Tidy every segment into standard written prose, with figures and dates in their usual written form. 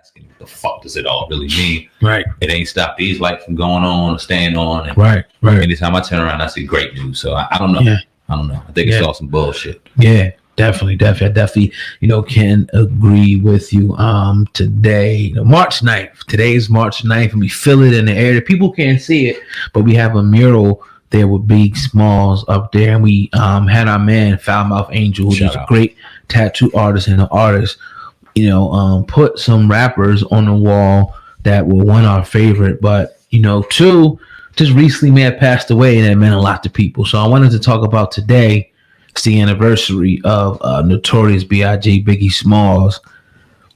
asking, what the fuck does it all really mean? Right. It ain't stopped these lights from going on or staying on. And right. anytime I turn around, I see great news. So I don't know. Yeah. I don't know. I think it's all some bullshit. Yeah. Definitely. I definitely, can agree with you. Today, March 9th. Today is March 9th, and we feel it in the air. People can't see it, but we have a mural there with Big Smalls up there, and we had our man Foulmouth Angel, who's a great tattoo artist and an artist. Put some rappers on the wall that were one our favorite, but two just recently may have passed away, and that meant a lot to people. So I wanted to talk about today. It's the anniversary of Notorious B.I.G. Biggy Smalls.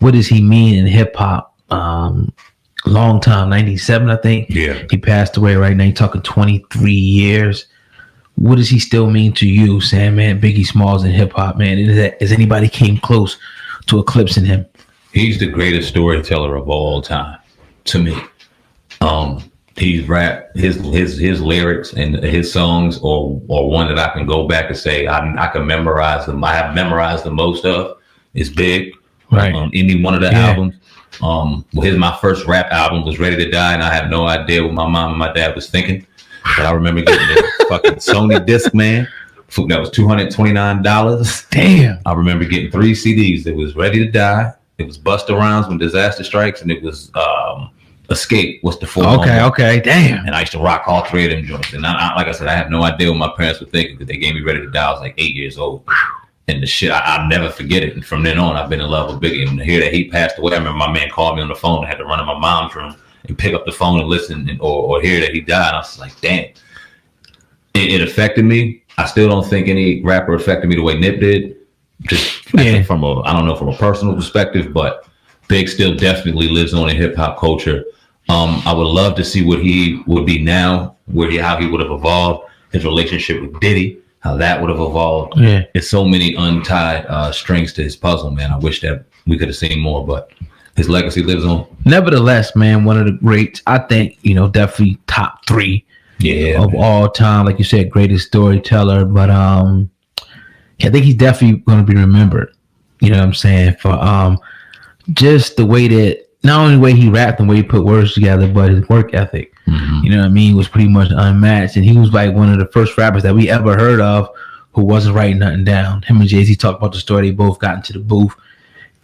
What does he mean in hip hop? Long time, 97, I think. Yeah. He passed away right now. You're talking 23 years. What does he still mean to you, SamAnt, Biggy Smalls in hip hop, man? Has anybody came close to eclipsing him? He's the greatest storyteller of all time to me. He's rap, his lyrics and his songs or one that I can go back and say I can memorize them. I have memorized the most of is Big. Right. Any one of the albums. My first rap album was Ready to Die, and I have no idea what my mom and my dad was thinking. But I remember getting the fucking Sony Discman. That was $229. Damn. I remember getting 3 CDs. It was Ready to Die. It was Busta Rhymes When Disaster Strikes, and it was Escape. What's the 4? Okay. Damn. And I used to rock all 3 of them joints. And I, like I said, I have no idea what my parents were thinking because they gave me Ready to Die. I was like 8 years old. And the shit, I'll never forget it. And from then on, I've been in love with Biggie. And to hear that he passed away, I remember my man called me on the phone. I had to run to my mom's room and pick up the phone and listen or hear that he died. I was like, damn. It affected me. I still don't think any rapper affected me the way Nip did. Just from a personal perspective, but Big still definitely lives on in hip hop culture. I would love to see what he would be now, how he would have evolved, his relationship with Diddy, how that would have evolved. Yeah. There's so many untied strings to his puzzle, man. I wish that we could have seen more, but his legacy lives on. Nevertheless, man, one of the greats, I think, definitely top 3 of all time. Like you said, greatest storyteller, but I think he's definitely going to be remembered. You know what I'm saying? For just the way that, not only the way he rapped and the way he put words together, but his work ethic, you know what I mean, was pretty much unmatched. And he was like one of the first rappers that we ever heard of who wasn't writing nothing down. Him and Jay-Z talked about the story. They both got into the booth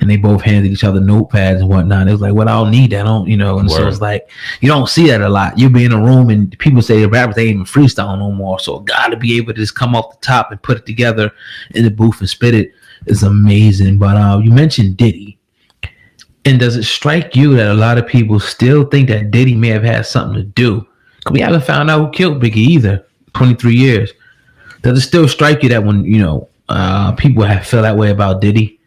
and they both handed each other notepads and whatnot. It was like, well, I don't need that. And so it's like, you don't see that a lot. You'll be in a room and people say the rappers, they ain't even freestyle no more. So got to be able to just come off the top and put it together in the booth and spit it is amazing. But you mentioned Diddy. And does it strike you that a lot of people still think that Diddy may have had something to do? Because we haven't found out who killed Biggie either. 23 years. Does it still strike you that when, people feel that way about Diddy?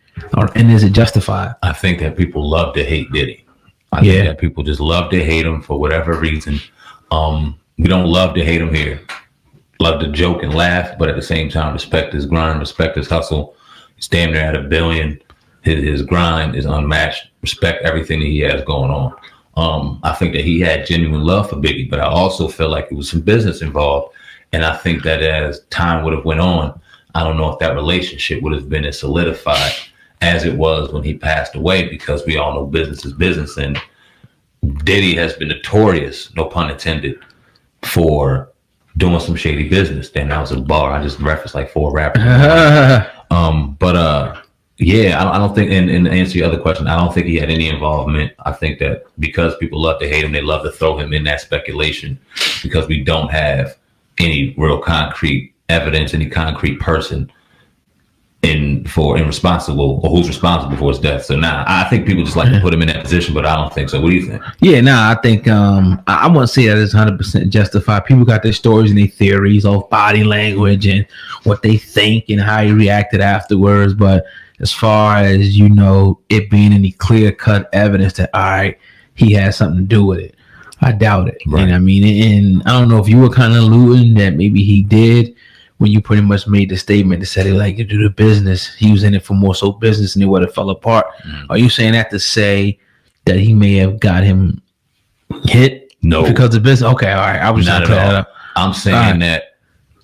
And is it justified? I think that people love to hate Diddy. I think that people just love to hate him for whatever reason. We don't love to hate him here. Love to joke and laugh, but at the same time, respect his grind, respect his hustle. He's damn near at $1 billion. His grind is unmatched. Respect everything that he has going on. I think that he had genuine love for Biggie, but I also feel like there was some business involved. And I think that as time would have went on, I don't know if that relationship would have been as solidified as it was when he passed away, because we all know business is business. And Diddy has been notorious, no pun intended, for doing some shady business. Then that was a bar. I just referenced like 4 rappers. I don't think, and to answer your other question, I don't think he had any involvement. I think that because people love to hate him, they love to throw him in that speculation because we don't have any real concrete evidence, any concrete person responsible or who's responsible for his death. So I think people just like to put him in that position, but I don't think so. What do you think? I think I wouldn't say that it's 100% justified. People got their stories and their theories of body language and what they think and how he reacted afterwards. But as far as, it being any clear-cut evidence that, all right, he had something to do with it, I doubt it. Right. And I don't know if you were kind of alluding that maybe he did when you pretty much made the statement that said he like to do the business. He was in it for more so business and it would have fell apart. Are you saying that to say that he may have got him hit? No. Because of business? Okay, all right. I was not at all. I'm saying that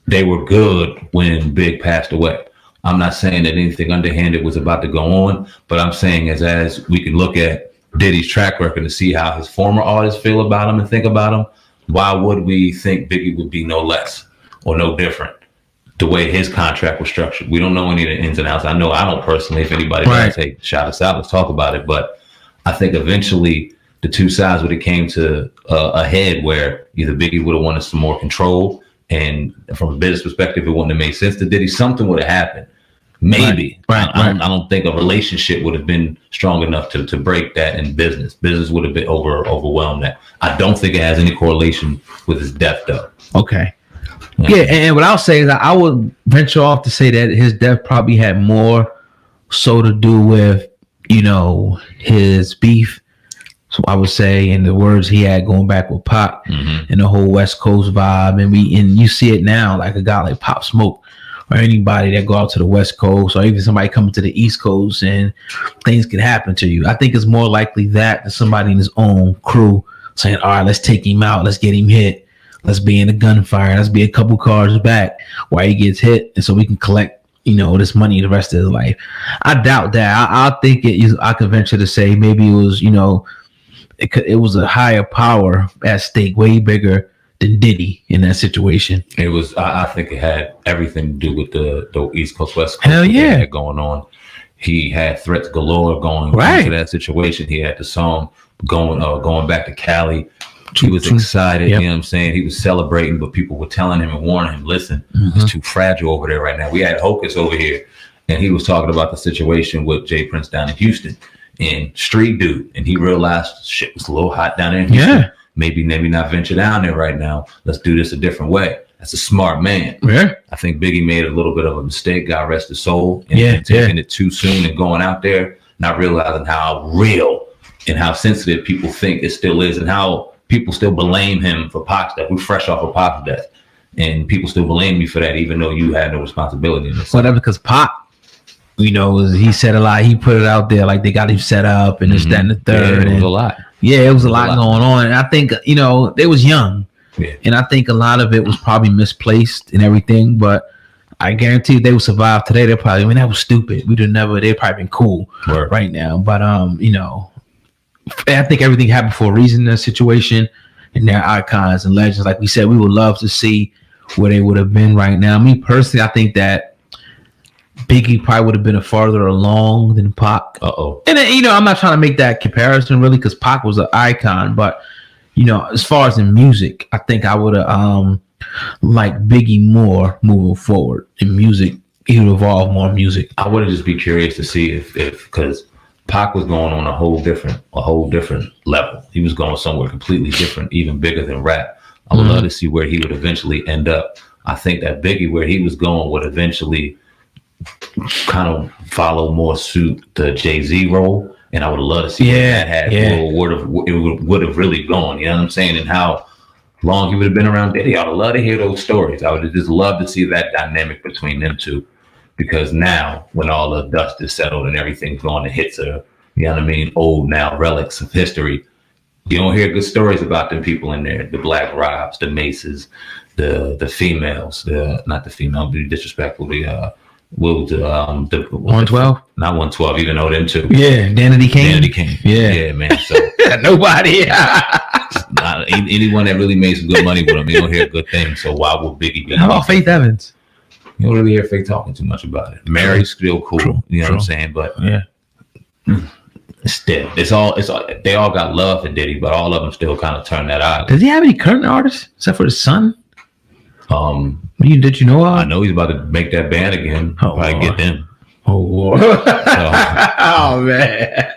they were good when Big passed away. I'm not saying that anything underhanded was about to go on, but I'm saying as we can look at Diddy's track record to see how his former artists feel about him and think about him, why would we think Biggie would be no less or no different? The way his contract was structured, we don't know any of the ins and outs. I know I don't personally. If anybody does, hey, shout us out. Let's talk about it. But I think eventually the two sides would have came to a head where either Biggie would have wanted some more control, and from a business perspective, it wouldn't have made sense to Diddy. Something would have happened. Maybe. Right. I don't think a relationship would have been strong enough to break that in business. Business would have been overwhelmed that. I don't think it has any correlation with his death, though. Okay. Yeah, and what I'll say is that I would venture off to say that his death probably had more so to do with, his beef. So I would say, in the words he had going back with Pop and the whole West Coast vibe, and you see it now, like a guy like Pop Smoke or anybody that go out to the West Coast, or even somebody coming to the East Coast, and things can happen to you. I think it's more likely that than somebody in his own crew saying, all right, let's take him out, let's get him hit. Let's be in a gunfire. Let's be a couple cars back while he gets hit, and so we can collect, this money the rest of his life. I doubt that. I think I could venture to say maybe it was, it was a higher power at stake, way bigger than Diddy in that situation. It was. I think it had everything to do with the East Coast West Coast. Hell yeah, going on. He had threats galore going into that situation. He had the song going back to Cali. He was excited, you know what I'm saying? He was celebrating, but people were telling him and warning him, listen, it's too fragile over there right now. We had Hocus over here, and he was talking about the situation with Jay Prince down in Houston and Street Dude, and he realized shit was a little hot down there in Houston. Yeah. Maybe not venture down there right now. Let's do this a different way. That's a smart man. Yeah. I think Biggie made a little bit of a mistake, God rest his soul, and taking it too soon and going out there, not realizing how real and how sensitive people think it still is, and how people still blame him for Pac's death. We're fresh off of Pac's death, and people still blame me for that, even though you had no responsibility in this. Well, that's because Pac, he said a lot. He put it out there like they got him set up and this, that, and the third. Yeah, it was a lot. Yeah, it was a lot going on. And I think, they was young. Yeah. And I think a lot of it was probably misplaced and everything. But I guarantee they would survive today. They're probably, that was stupid. They'd probably been cool right now. But, I think everything happened for a reason in that situation, and they're icons and legends. Like we said, we would love to see where they would have been right now. Me personally, I think that Biggie probably would have been a farther along than Pac. And then, I'm not trying to make that comparison really, because Pac was an icon. But as far as in music, I think I would have liked Biggie more moving forward in music. He would evolve more music. I would just be curious to see if because Pac was going on a whole different level. He was going somewhere completely different, even bigger than rap. I would love to see where he would eventually end up. I think that Biggie, where he was going, would eventually kind of follow more suit the Jay-Z role, and I would love to see where that had would have really gone. You know what I'm saying? And how long he would have been around Diddy. I would love to hear those stories. I would have just loved to see that dynamic between them two. Because now, when all the dust is settled and everything's going, the hits are, old now, relics of history. You don't hear good stories about them people in there. The Black Robs, the Maces, the females, not the female, be disrespectful. The 112? Not 112, even though them too. Yeah, Danity Kane. Yeah, man. So nobody. Anyone that really made some good money with him, you don't hear good things. So why would Biggie be? How about Faith Evans? You don't really hear Faith talking too much about it. Mary's still cool, you know what I'm saying? But still, they all got love for Diddy, but all of them still kind of turn that eye. Does he have any current artists except for his son? Did you know? I know he's about to make that band again. Probably get them. Oh Lord! Oh man!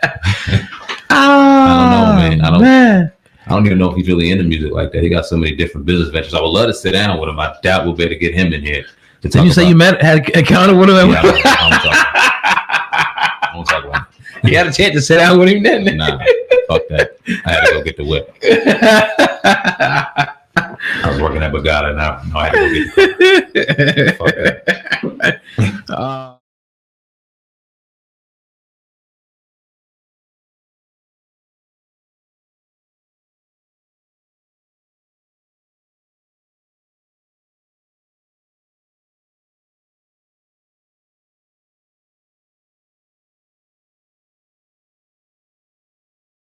I don't know, man. I don't even know if he's really into music like that. He got so many different business ventures. I would love to sit down with him. I doubt we'll be able to get him in here. Did you say you had a encounter with him? Yeah, I won't talk about it. You had a chance to sit down with him then? Nah, fuck that. I had to go get the whip. I was working at Bagada now. No, I had to go get the whip. Fuck that.